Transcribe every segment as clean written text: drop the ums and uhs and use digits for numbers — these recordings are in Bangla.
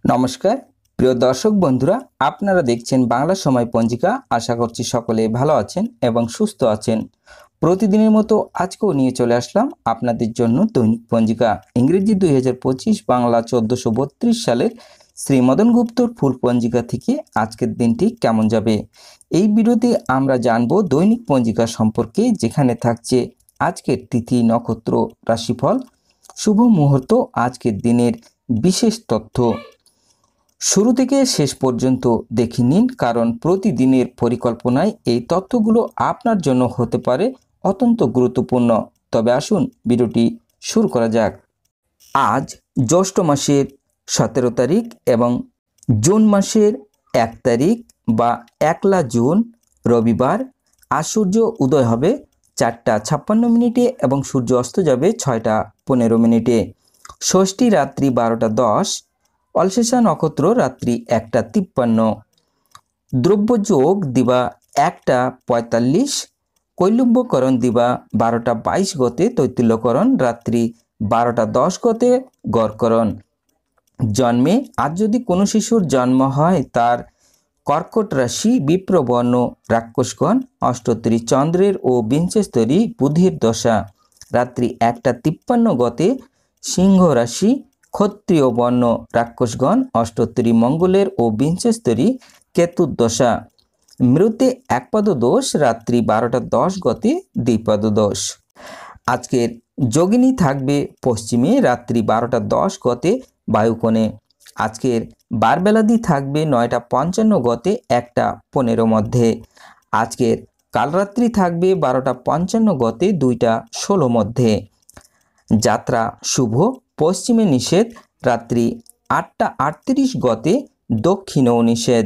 নমস্কার প্রিয় দর্শক বন্ধুরা, আপনারা দেখছেন বাংলা সময় পঞ্জিকা। আশা করছি সকলে ভালো আছেন এবং সুস্থ আছেন। প্রতিদিনের মতো আজকেও নিয়ে চলে আসলাম আপনাদের জন্য দৈনিক পঞ্জিকা, ইংরেজি 2025, বাংলা 1432 সালের শ্রী মদন গুপ্তর ফুল পঞ্জিকা থেকে আজকের দিনটি কেমন যাবে। এই ভিডিওতে আমরা জানব দৈনিক পঞ্জিকা সম্পর্কে, যেখানে থাকছে আজকের তিথি, নক্ষত্র, রাশিফল, শুভ মুহূর্ত, আজকের দিনের বিশেষ তথ্য। শুরু থেকে শেষ পর্যন্ত দেখে নিন, কারণ প্রতিদিনের পরিকল্পনায় এই তথ্যগুলো আপনার জন্য হতে পারে অত্যন্ত গুরুত্বপূর্ণ। তবে আসুন ভিডিওটি শুরু করা যাক। আজ জ্যৈষ্ঠ মাসের 17 তারিখ এবং জুন মাসের 1 তারিখ বা 1লা জুন, রবিবার। আজ সূর্য উদয় হবে 4টা 56 মিনিটে এবং সূর্য অস্ত যাবে 6টা 15 মিনিটে। ষষ্ঠী রাত্রি 12টা 10, অলশেষা নক্ষত্র রাত্রি 1টা 53, দ্রব্যযোগ দিবা 1টা 45, কৈলব্যকরণ দিবা 12টা 22 গতে, তৈতুল্যকরণ রাত্রি 12টা 10 গতে, গড়করণ। জন্মে আজ যদি কোনো শিশুর জন্ম হয়, তার কর্কট রাশি, বিপ্রবর্ণ রাক্ষসগণ, অষ্টোত্তরী চন্দ্রের ও বিংশস্তরী বুধের দশা, রাত্রি 1টা 53 গতে, সিংহ রাশি, ক্ষত্রিয় বর্ণ রাক্ষসগণ, অষ্টোত্তরী মঙ্গলের ও বিংশস্তরী কেতুর দশা, মৃতে একপাদ দোষ, রাত্রি 12টা 10 গতে, দ্বিপাদ দোষ। আজকের যোগিনী থাকবে পশ্চিমে, রাত্রি 12টা 10 গতে, বায়ুকোণে। আজকের বারবেলাদি থাকবে 9টা 55 গতে, 1টা 15 মধ্যে। আজকের কালরাত্রি থাকবে 12টা 55 গতে, 2টা 16 মধ্যে। যাত্রা শুভ, পশ্চিমে নিষেধ, রাত্রি 8টা 38 গতে, দক্ষিণেও নিষেধ,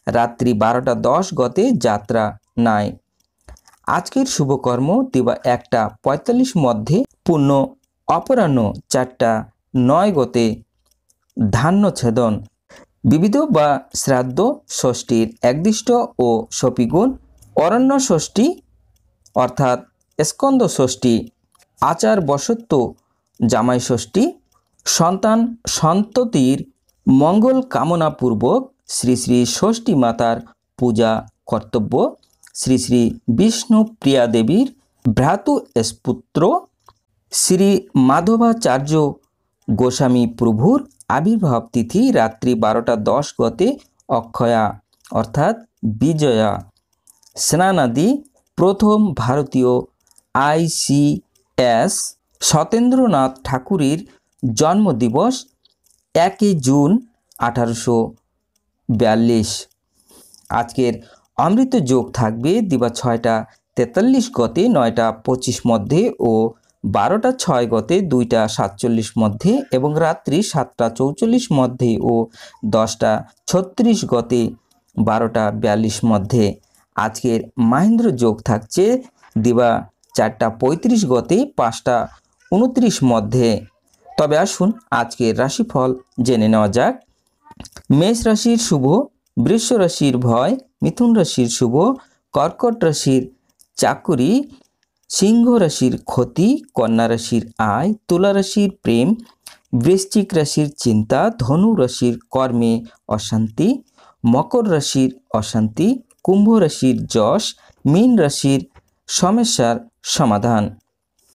রাত্রি 12টা 10 গতে, যাত্রা নাই। আজকের শুভকর্ম দিবা 1টা 45 মধ্যে, পূর্ণ অপরাহ্ন 4টা 9 গতে, ধান্য ছেদন। বিবিধ বা শ্রাদ্ধ ষষ্ঠীর একদিষ্ট ও শপিগুণ, অরণ্য ষষ্ঠী অর্থাৎ স্কন্দ ষষ্ঠী, আচার বসত্ব জামাই ষষ্ঠী, সন্তান সন্ততির মঙ্গল কামনাপূর্বক শ্রী শ্রী ষষ্ঠী মাতার পূজা কর্তব্য। শ্রী শ্রী বিষ্ণু প্রিয়া দেবীর ভ্রাতু স্পুত্র শ্রী মাধবাচার্য গোস্বামী প্রভুর আবির্ভাব তিথি, রাত্রি 12টা 10 গতে, অক্ষয়া অর্থাৎ বিজয়া। স্নানাদি, প্রথম ভারতীয় ICS সত্যেন্দ্রনাথ ঠাকুরের জন্মদিবস 1 জুন 1842। আজকের অমৃত যোগ থাকবে দিবা 6টা 43 গতে, 9টা 25 মধ্যে ও 12টা 6 গতে, 2টা 47 মধ্যে এবং রাত্রি 7টা 44 মধ্যে ও 10টা 36 গতে, 12টা 42 মধ্যে। আজকের মাহেন্দ্র যোগ থাকছে দিবা 4টা 35 গতে, 5টা 29 মধ্যে। তবে আসুন আজকের রাশিফল জেনে নেওয়া যাক। মেষ রাশির শুভ, বৃষ রাশির ভয়, মিথুন রাশির শুভ, কর্কট রাশির চাকুরি, সিংহ রাশির ক্ষতি, কন্যা রাশির আয়, তুলা রাশির প্রেম, বৃশ্চিক রাশির চিন্তা, ধনু রাশির কর্মে অশান্তি, মকর রাশির অশান্তি, কুম্ভ রাশির যশ, মীন রাশির সমস্যার সমাধান।